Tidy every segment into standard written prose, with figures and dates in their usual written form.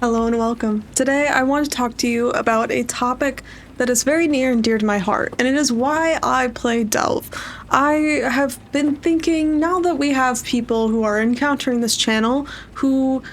Hello and welcome. Today I want to talk to you about a topic that is very near and dear to my heart, and it is why I play Delve. I have been thinking, now that we have people who are encountering this channel who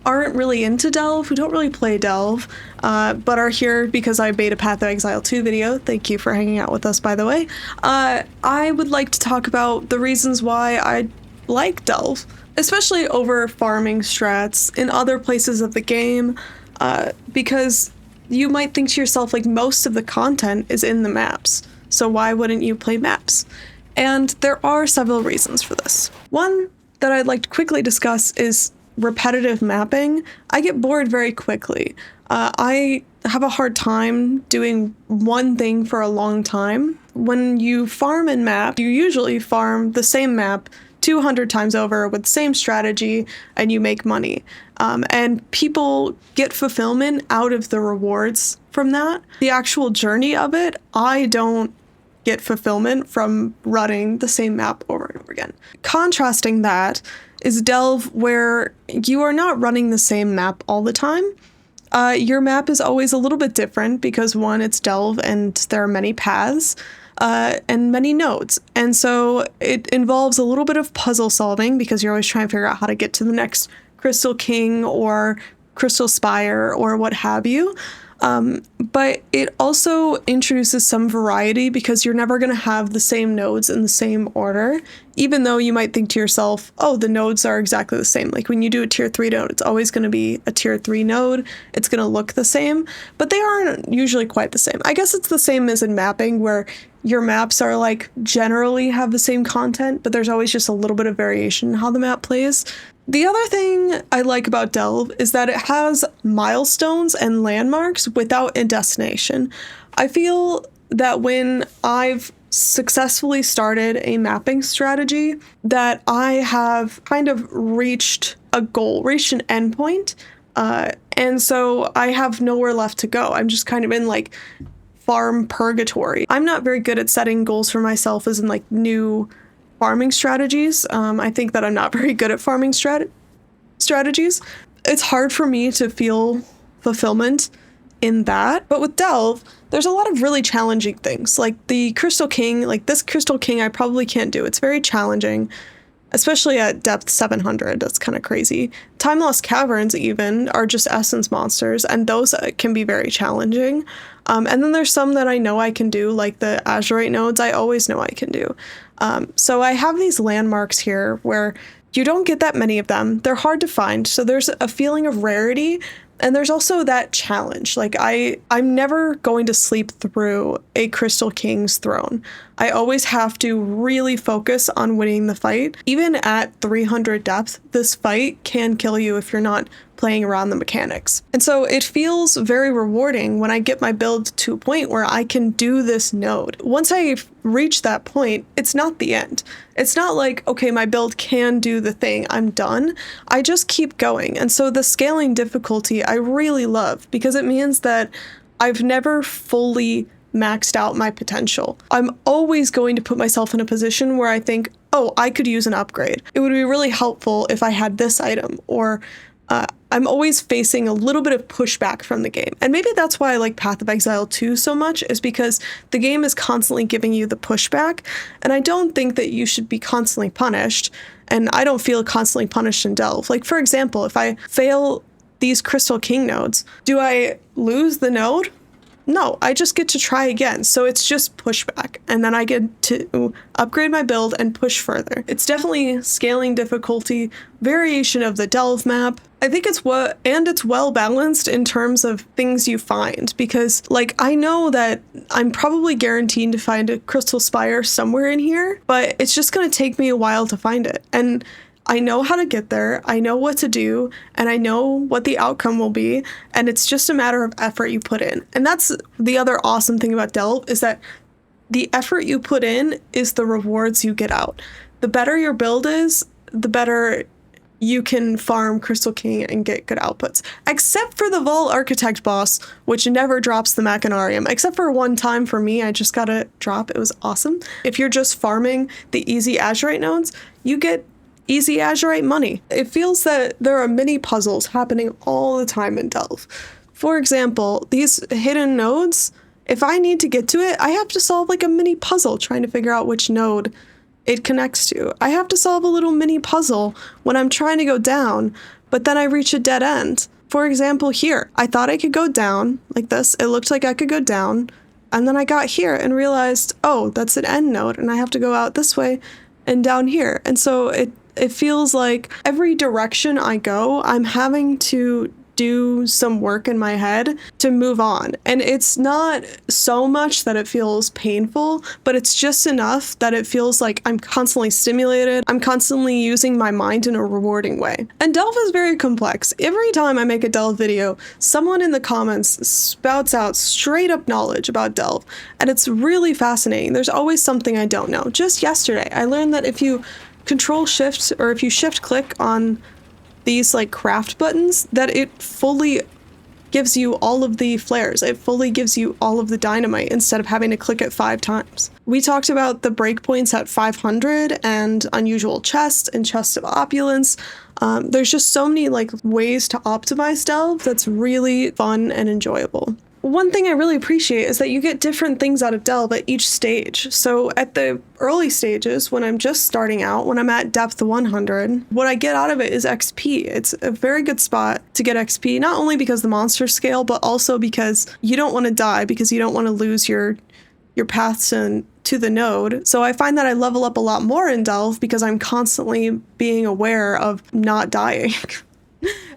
aren't really into Delve, who don't really play Delve, but are here because I made a Path of Exile 2 video. Thank you for hanging out with us, by the way. I would like to talk about the reasons why I like Delve, especially over farming strats in other places of the game, because you might think to yourself, like, most of the content is in the maps, so why wouldn't you play maps? And there are several reasons for this. One that I'd like to quickly discuss is repetitive mapping. I get bored very quickly. I have a hard time doing one thing for a long time. When you farm and map, you usually farm the same map 200 times over with the same strategy, and you make money. And people get fulfillment out of the rewards from that. The actual journey of it, I don't get fulfillment from running the same map over and over again. Contrasting that is Delve, where you are not running the same map all the time. Your map is always a little bit different because, one, it's Delve and there are many paths. And many nodes. And so it involves a little bit of puzzle solving because you're always trying to figure out how to get to the next Crystal King or Crystal Spire or what have you. But it also introduces some variety because you're never going to have the same nodes in the same order, even though you might think to yourself, oh, the nodes are exactly the same. Like when you do a tier 3 node, it's always going to be a tier 3 node. It's going to look the same, but they aren't usually quite the same. I guess it's the same as in mapping, where your maps are like generally have the same content, but there's always just a little bit of variation in how the map plays. The other thing I like about Delve is that it has milestones and landmarks without a destination. I feel that when I've successfully started a mapping strategy, that I have kind of reached a goal, reached an endpoint, and so I have nowhere left to go. I'm just kind of in like farm purgatory. I'm not very good at setting goals for myself as in like new farming strategies. I think that I'm not very good at farming strategies. It's hard for me to feel fulfillment in that. But with Delve, there's a lot of really challenging things. Like the Crystal King, like this Crystal King I probably can't do. It's very challenging, especially at depth 700. That's kind of crazy. Time Lost Caverns even are just essence monsters, and those can be very challenging. And then there's some that I know I can do, like the Azurite nodes I always know I can do. So I have these landmarks here where you don't get that many of them. They're hard to find, so there's a feeling of rarity, and there's also that challenge. Like I'm never going to sleep through a Crystal King's throne. I always have to really focus on winning the fight. Even at 300 depth, this fight can kill you if you're not playing around the mechanics. And so it feels very rewarding when I get my build to a point where I can do this node. Once I reach that point, it's not the end. It's not like, okay, my build can do the thing, I'm done. I just keep going. And so the scaling difficulty I really love because it means that I've never fully maxed out my potential. I'm always going to put myself in a position where I think, oh, I could use an upgrade. It would be really helpful if I had this item, or I'm always facing a little bit of pushback from the game. And maybe that's why I like Path of Exile 2 so much, is because the game is constantly giving you the pushback, and I don't think that you should be constantly punished, and I don't feel constantly punished in Delve. Like, for example, if I fail these Crystal King nodes, do I lose the node? No, I just get to try again. So it's just pushback, and then I get to upgrade my build and push further. It's definitely scaling difficulty, variation of the Delve map. I think it's well balanced in terms of things you find, because like I know that I'm probably guaranteed to find a Crystal Spire somewhere in here, but it's just going to take me a while to find it. And I know how to get there, I know what to do, and I know what the outcome will be, and it's just a matter of effort you put in. And that's the other awesome thing about Delve, is that the effort you put in is the rewards you get out. The better your build is, the better you can farm Crystal King and get good outputs. Except for the Vault Architect boss, which never drops the Machinarium. Except for one time for me, I just got a drop. It was awesome. If you're just farming the easy Azurite nodes, you get easy azurite money. It feels that there are mini puzzles happening all the time in Delve. For example, these hidden nodes, if I need to get to it, I have to solve like a mini puzzle trying to figure out which node it connects to. I have to solve a little mini puzzle when I'm trying to go down, but then I reach a dead end. For example, here, I thought I could go down like this. It looked like I could go down, and then I got here and realized, oh, that's an end node, and I have to go out this way and down here. And so it feels like every direction I go, I'm having to do some work in my head to move on. And it's not so much that it feels painful, but it's just enough that it feels like I'm constantly stimulated. I'm constantly using my mind in a rewarding way. And Delve is very complex. Every time I make a Delve video, someone in the comments spouts out straight up knowledge about Delve. And it's really fascinating. There's always something I don't know. Just yesterday, I learned that if you control shift or if you shift click on these like craft buttons, that it fully gives you all of the flares. It fully gives you all of the dynamite instead of having to click it 5 times. We talked about the breakpoints at 500 and unusual chests and chests of opulence. There's just so many like ways to optimize Delve that's really fun and enjoyable. One thing I really appreciate is that you get different things out of Delve at each stage. So at the early stages, when I'm just starting out, when I'm at depth 100, what I get out of it is XP. It's a very good spot to get XP, not only because the monsters scale, but also because you don't want to die, because you don't want to lose your paths to the node. So I find that I level up a lot more in Delve because I'm constantly being aware of not dying.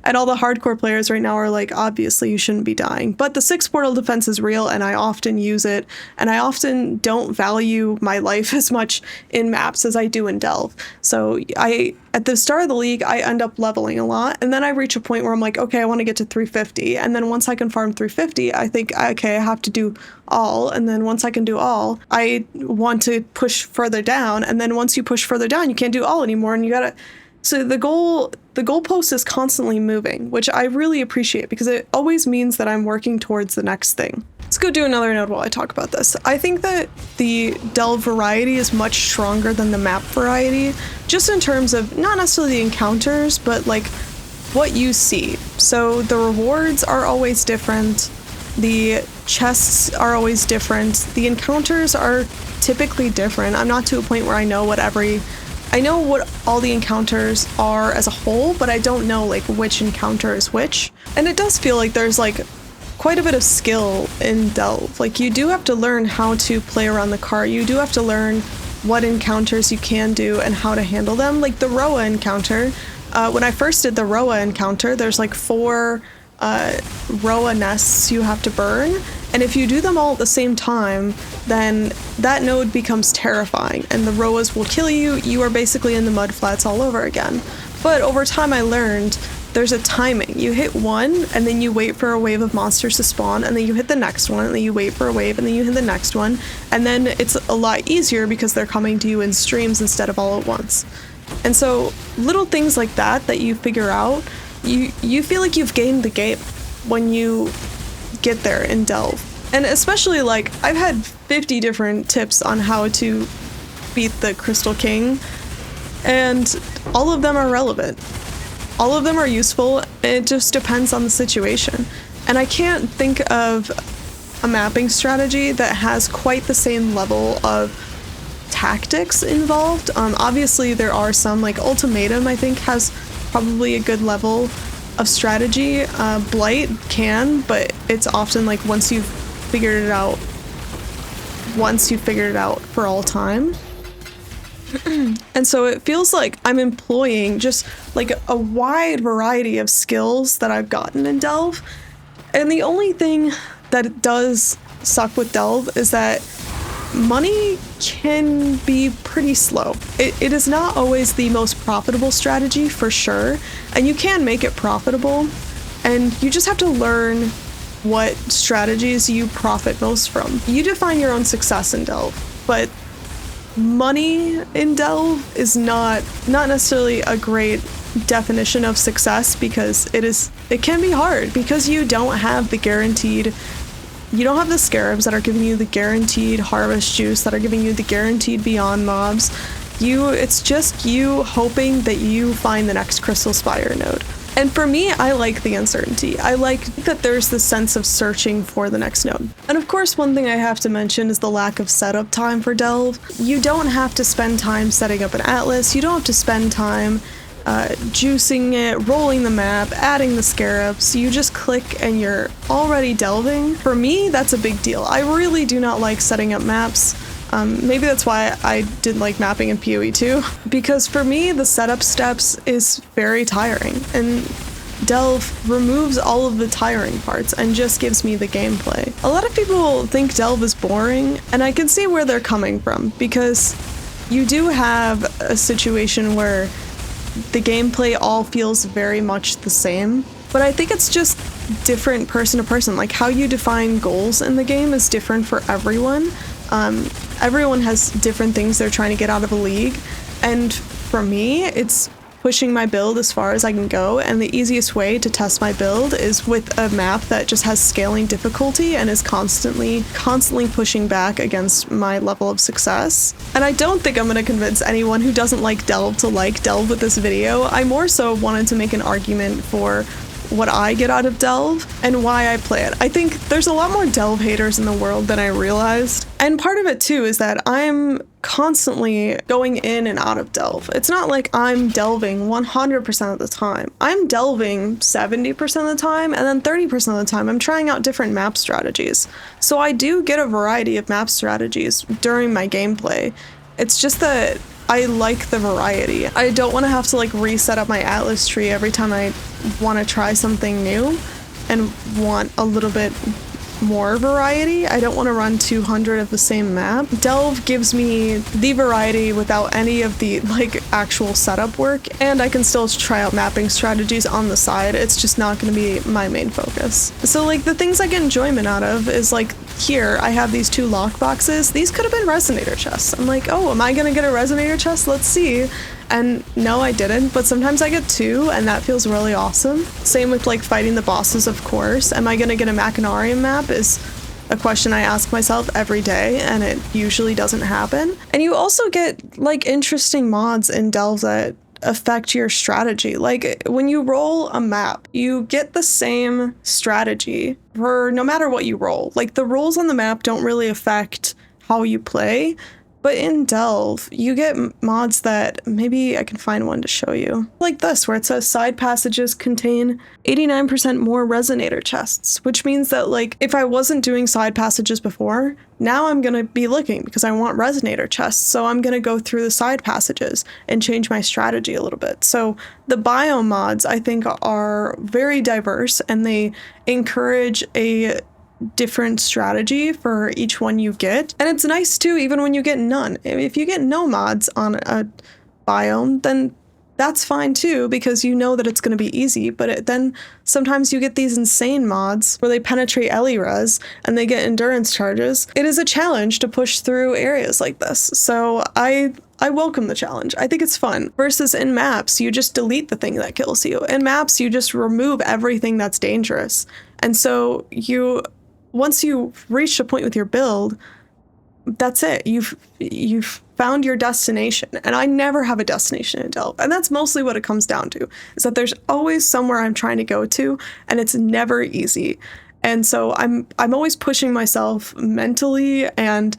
And all the hardcore players right now are like, obviously you shouldn't be dying. But the 6 portal defense is real, and I often use it, and I often don't value my life as much in maps as I do in Delve. So at the start of the league, I end up leveling a lot, and then I reach a point where I'm like, okay, I want to get to 350. And then once I can farm 350, I think, okay, I have to do all. And then once I can do all, I want to push further down. And then once you push further down, you can't do all anymore, and you gotta... So the goalpost is constantly moving, which I really appreciate because it always means that I'm working towards the next thing. Let's go do another node while I talk about this. I think that the Delve variety is much stronger than the map variety, just in terms of not necessarily the encounters, but like what you see. So the rewards are always different. The chests are always different. The encounters are typically different. I'm not to a point where I know what all the encounters are as a whole, but I don't know like which encounter is which. And it does feel like there's like quite a bit of skill in Delve. Like you do have to learn how to play around the cart. You do have to learn what encounters you can do and how to handle them. Like the Roa encounter, when I first did the Roa encounter, there's like 4 Roa nests you have to burn. And if you do them all at the same time, then that node becomes terrifying and the Roas will kill you. You are basically in the mud flats all over again. But over time I learned there's a timing. You hit one and then you wait for a wave of monsters to spawn, and then you hit the next one and then you wait for a wave and then you hit the next one. And then it's a lot easier because they're coming to you in streams instead of all at once. And so little things like that you figure out, you feel like you've gained the game when you get there in Delve. And especially like I've had 50 different tips on how to beat the Crystal King, and all of them are relevant. All of them are useful. It just depends on the situation. And I can't think of a mapping strategy that has quite the same level of tactics involved. Obviously there are some, like Ultimatum I think has probably a good level of strategy. Blight can, but it's often like once you've figured it out for all time. And so it feels like I'm employing just like a wide variety of skills that I've gotten in Delve. And the only thing that does suck with Delve is that money can be pretty slow. It is not always the most profitable strategy for sure, and you can make it profitable, and you just have to learn what strategies you profit most from. You define your own success in Delve, but money in Delve is not necessarily a great definition of success, because it can be hard because you don't have the scarabs that are giving you the guaranteed harvest juice, that are giving you the guaranteed beyond mobs. It's just you hoping that you find the next Crystal Spire node. And for me, I like the uncertainty. I like that there's this sense of searching for the next node. And of course, one thing I have to mention is the lack of setup time for Delve. You don't have to spend time setting up an atlas. You don't have to spend time juicing it, rolling the map, adding the scarabs. You just click and you're already delving. For me, that's a big deal. I really do not like setting up maps. Maybe that's why I didn't like mapping in PoE 2, because for me, the setup steps is very tiring, and Delve removes all of the tiring parts and just gives me the gameplay. A lot of people think Delve is boring, and I can see where they're coming from, because you do have a situation where the gameplay all feels very much the same, but I think it's just different person to person. Like, how you define goals in the game is different for everyone. Everyone has different things they're trying to get out of a league, and for me, it's pushing my build as far as I can go, and the easiest way to test my build is with a map that just has scaling difficulty and is constantly pushing back against my level of success. And I don't think I'm going to convince anyone who doesn't like Delve to like Delve with this video. I more so wanted to make an argument for what I get out of Delve and why I play it. I think there's a lot more Delve haters in the world than I realized. And part of it too is that I'm constantly going in and out of Delve. It's not like I'm delving 100% of the time. I'm delving 70% of the time, and then 30% of the time I'm trying out different map strategies. So I do get a variety of map strategies during my gameplay. It's just that I like the variety. I don't want to have to like reset up my atlas tree every time I want to try something new and want a little bit more variety. I don't want to run 200 of the same map. Delve gives me the variety without any of the like actual setup work, and I can still try out mapping strategies on the side. It's just not going to be my main focus. So like the things I get enjoyment out of is like, here I have these 2 lockboxes. These could have been resonator chests. I'm like, oh, am I going to get a resonator chest? Let's see. And no, I didn't, but sometimes I get 2, and that feels really awesome. Same with like fighting the bosses, of course. Am I gonna get a Machinarium map is a question I ask myself every day, and it usually doesn't happen. And you also get like interesting mods in Delve that affect your strategy. Like when you roll a map, you get the same strategy for no matter what you roll. Like the rolls on the map don't really affect how you play. But in Delve, you get mods that, maybe I can find one to show you. Like this, where it says side passages contain 89% more resonator chests, which means that like, if I wasn't doing side passages before, now I'm gonna be looking because I want resonator chests. So I'm gonna go through the side passages and change my strategy a little bit. So the biome mods, I think, are very diverse, and they encourage a different strategy for each one you get. And it's nice too, even when you get none. If you get no mods on a biome, then that's fine too, because you know that it's going to be easy. But then sometimes you get these insane mods where they penetrate Res and they get endurance charges. It is a challenge to push through areas like this. So I welcome the challenge. I think it's fun. Versus in maps, you just delete the thing that kills you. In maps, you just remove everything that's dangerous. And so once you reach a point with your build, that's it. You've found your destination. And I never have a destination in Delve. And that's mostly what it comes down to, is that there's always somewhere I'm trying to go to, and it's never easy. And so I'm always pushing myself mentally, and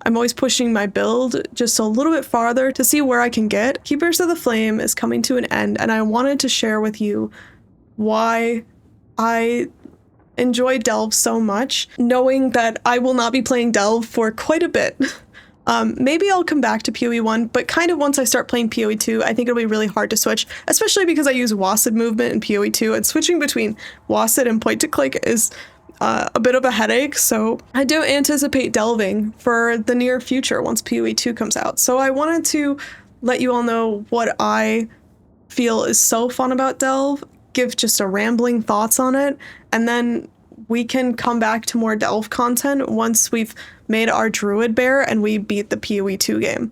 I'm always pushing my build just a little bit farther to see where I can get. Keepers of the Flame is coming to an end, and I wanted to share with you why I enjoy Delve so much, knowing that I will not be playing Delve for quite a bit. Maybe I'll come back to PoE 1, but kind of once I start playing PoE 2, I think it'll be really hard to switch, especially because I use WASD movement in PoE 2, and switching between WASD and point to click is a bit of a headache. So I do anticipate delving for the near future once PoE 2 comes out. So I wanted to let you all know what I feel is so fun about Delve, give just a rambling thoughts on it, and then we can come back to more Delve content once we've made our Druid Bear and we beat the PoE 2 game.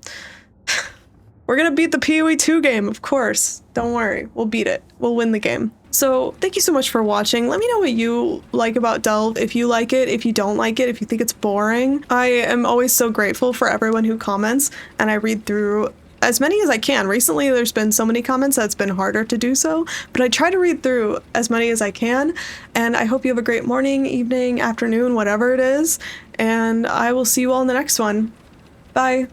We're gonna beat the PoE 2 game, of course. Don't worry, we'll beat it. We'll win the game. So thank you so much for watching. Let me know what you like about Delve, if you like it, if you don't like it, if you think it's boring. I am always so grateful for everyone who comments, and I read through as many as I can. Recently, there's been so many comments that it's been harder to do so, but I try to read through as many as I can, and I hope you have a great morning, evening, afternoon, whatever it is, and I will see you all in the next one. Bye.